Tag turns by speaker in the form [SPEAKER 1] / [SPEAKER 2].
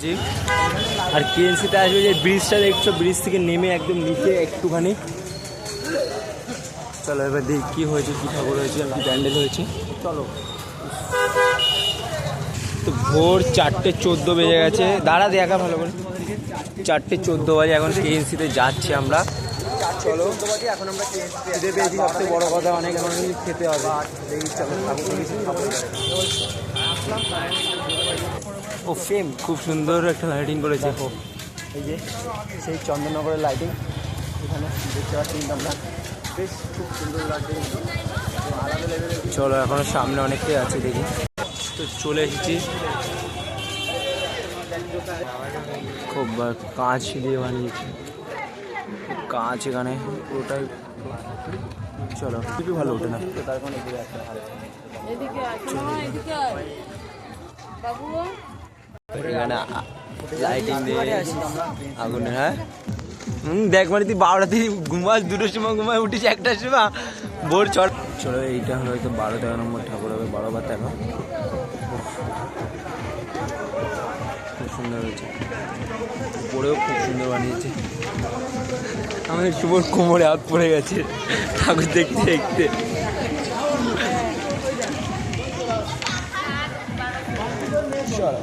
[SPEAKER 1] জি। আর কেএনসিতে আসবে যে ব্রিজটা দেখছো, ব্রিজ থেকে নেমে একদম নিচে একটুখানি। চলো এবার দেখি কী হয়েছে, কী ঠাকুর হয়েছে, কি প্যান্ডেল হয়েছে। চলো। তো ভোর 4:14 বেজে গেছে। দাঁড়া দেখা ভালো করে। 4:14 বাজে, এখন কেএনসিতে যাচ্ছি আমরা। চলো এখন আমরা খিদে পেয়েছি, সবচেয়ে বড় কথা, অনেক কিছু খেতে হবে। দেখি চলো ও ফেম খুব সুন্দর একটা লাইটিং করেছে। ও এই যে সেই চন্দননগরের লাইটিং, এখানে দেখতে পাচ্ছি আমরা, বেশ খুব সুন্দর লাগছে কিন্তু। চলো এখনো সামনে অনেকটাই আছে, দেখি। তো চলে এসেছি। খুব কাঁচ দিয়ে বানিয়েছি, কাঁচ এখানে ওটাই। চলো খুবই ভালো ওঠে না তো, তার কারণে এখানে লাইটিং দিয়ে আগুনে। হ্যাঁ দেখ মানে তুই 12টা ঘুমাস, 2টোর সময় ঘুমায়, উঠিস 1টার সময়, ভোর চল। চলো এইটা হলো হয়তো 12-13 নম্বর ঠাকুর হবে, 12 বা 13। খুব সুন্দর হয়েছে, উপরেও খুব সুন্দর বানিয়েছে। আমাদের শুভর কোমরে হাত পড়ে গেছে ঠাকুর দেখতে দেখতে। চলো।